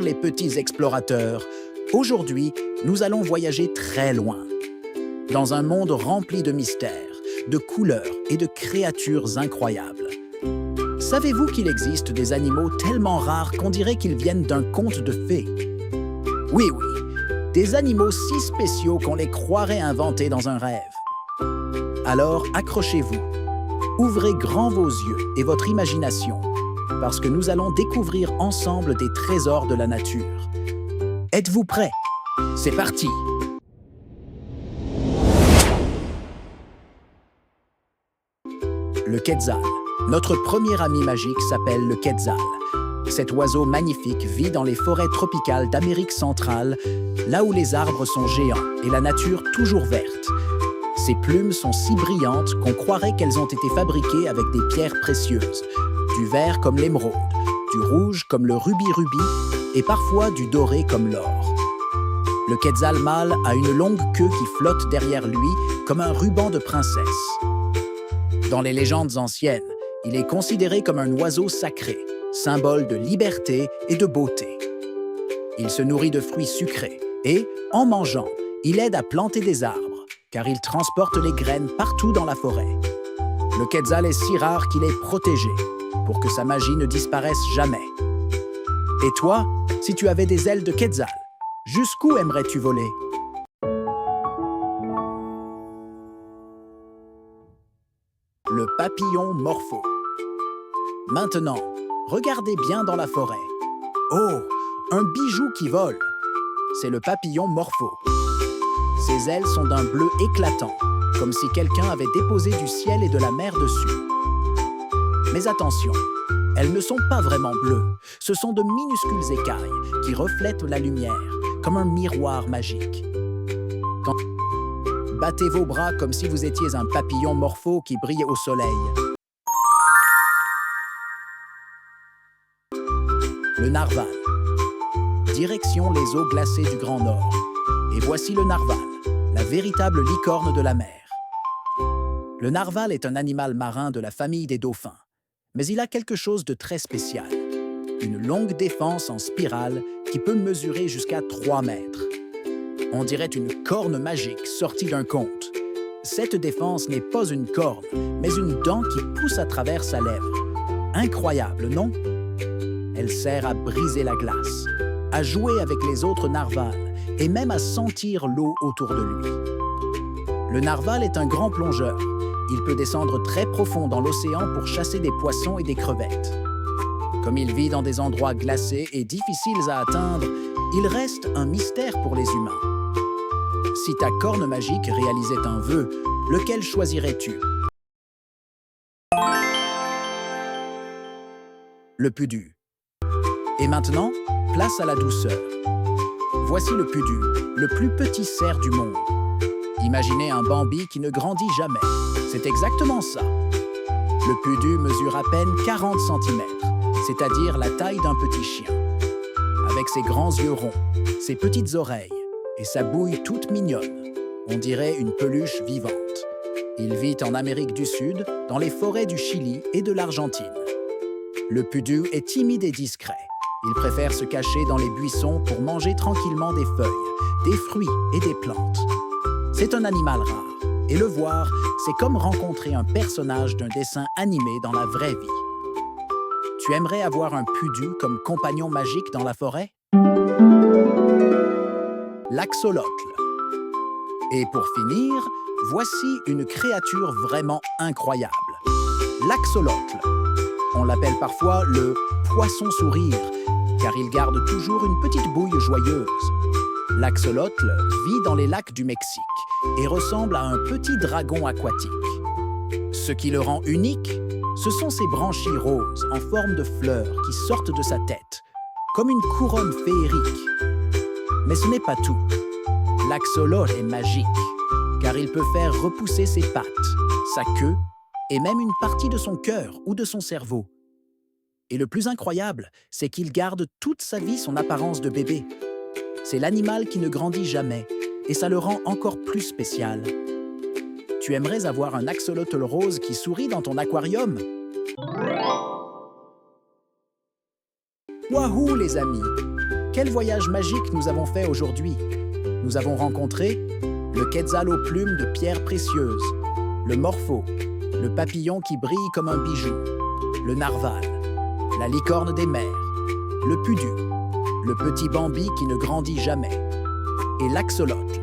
les petits explorateurs. Aujourd'hui, nous allons voyager très loin. Dans un monde rempli de mystères, de couleurs et de créatures incroyables. Savez-vous qu'il existe des animaux tellement rares qu'on dirait qu'ils viennent d'un conte de fées? Oui, des animaux si spéciaux qu'on les croirait inventés dans un rêve. Alors, accrochez-vous. Ouvrez grand vos yeux et votre imagination, parce que nous allons découvrir ensemble des trésors de la nature. Êtes-vous prêts? C'est parti! Le Quetzal. Notre premier ami magique s'appelle le Quetzal. Cet oiseau magnifique vit dans les forêts tropicales d'Amérique centrale, là où les arbres sont géants et la nature toujours verte. Ses plumes sont si brillantes qu'on croirait qu'elles ont été fabriquées avec des pierres précieuses, du vert comme l'émeraude, du rouge comme le rubi-rubi et parfois du doré comme l'or. Le Quetzal mâle a une longue queue qui flotte derrière lui comme un ruban de princesse. Dans les légendes anciennes, il est considéré comme un oiseau sacré, symbole de liberté et de beauté. Il se nourrit de fruits sucrés et, en mangeant, il aide à planter des arbres, car il transporte les graines partout dans la forêt. Le Quetzal est si rare qu'il est protégé, pour que sa magie ne disparaisse jamais. Et toi, si tu avais des ailes de Quetzal, jusqu'où aimerais-tu voler? Le papillon morpho. Maintenant, regardez bien dans la forêt. Oh, un bijou qui vole! C'est le papillon morpho. Ses ailes sont d'un bleu éclatant, comme si quelqu'un avait déposé du ciel et de la mer dessus. Mais attention, elles ne sont pas vraiment bleues. Ce sont de minuscules écailles qui reflètent la lumière, comme un miroir magique. Battez vos bras comme si vous étiez un papillon morpho qui brille au soleil. Le narval. Direction les eaux glacées du Grand Nord. Et voici le narval, la véritable licorne de la mer. Le narval est un animal marin de la famille des dauphins, mais il a quelque chose de très spécial. Une longue défense en spirale qui peut mesurer jusqu'à 3 mètres. On dirait une corne magique sortie d'un conte. Cette défense n'est pas une corne, mais une dent qui pousse à travers sa lèvre. Incroyable, non? Elle sert à briser la glace, à jouer avec les autres narvals et même à sentir l'eau autour de lui. Le narval est un grand plongeur. Il peut descendre très profond dans l'océan pour chasser des poissons et des crevettes. Comme il vit dans des endroits glacés et difficiles à atteindre, il reste un mystère pour les humains. Si ta corne magique réalisait un vœu, lequel choisirais-tu? Le pudu. Et maintenant, place à la douceur. Voici le pudu, le plus petit cerf du monde. Imaginez un Bambi qui ne grandit jamais. C'est exactement ça. Le pudu mesure à peine 40 cm, c'est-à-dire la taille d'un petit chien. Avec ses grands yeux ronds, ses petites oreilles et sa bouille toute mignonne, on dirait une peluche vivante. Il vit en Amérique du Sud, dans les forêts du Chili et de l'Argentine. Le pudu est timide et discret. Il préfère se cacher dans les buissons pour manger tranquillement des feuilles, des fruits et des plantes. C'est un animal rare, et le voir, c'est comme rencontrer un personnage d'un dessin animé dans la vraie vie. Tu aimerais avoir un pudu comme compagnon magique dans la forêt? L'axolotl. Et pour finir, voici une créature vraiment incroyable. L'axolotl. On l'appelle parfois le poisson sourire, car il garde toujours une petite bouille joyeuse. L'axolotl vit dans les lacs du Mexique et ressemble à un petit dragon aquatique. Ce qui le rend unique, ce sont ses branchies roses en forme de fleurs qui sortent de sa tête, comme une couronne féerique. Mais ce n'est pas tout. L'axolotl est magique, car il peut faire repousser ses pattes, sa queue et même une partie de son cœur ou de son cerveau. Et le plus incroyable, c'est qu'il garde toute sa vie son apparence de bébé. C'est l'animal qui ne grandit jamais, et ça le rend encore plus spécial. Tu aimerais avoir un axolotl rose qui sourit dans ton aquarium? Wahoo les amis! Quel voyage magique nous avons fait aujourd'hui! Nous avons rencontré le quetzal aux plumes de pierres précieuses, le morpho, le papillon qui brille comme un bijou, le narval, la licorne des mers, le pudu, le petit Bambi qui ne grandit jamais, et l'axolotl,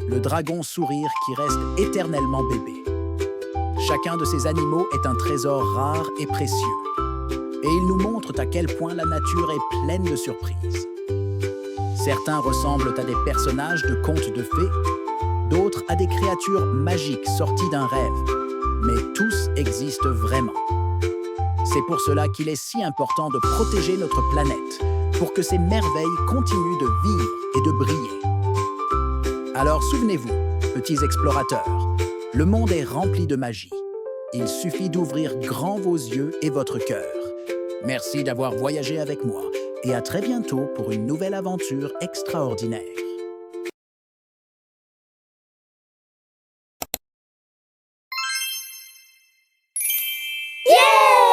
le dragon sourire qui reste éternellement bébé. Chacun de ces animaux est un trésor rare et précieux, et ils nous montrent à quel point la nature est pleine de surprises. Certains ressemblent à des personnages de contes de fées, d'autres à des créatures magiques sorties d'un rêve, mais tous existent vraiment. C'est pour cela qu'il est si important de protéger notre planète, pour que ces merveilles continuent de vivre et de briller. Alors souvenez-vous, petits explorateurs, le monde est rempli de magie. Il suffit d'ouvrir grand vos yeux et votre cœur. Merci d'avoir voyagé avec moi et à très bientôt pour une nouvelle aventure extraordinaire. Yeah!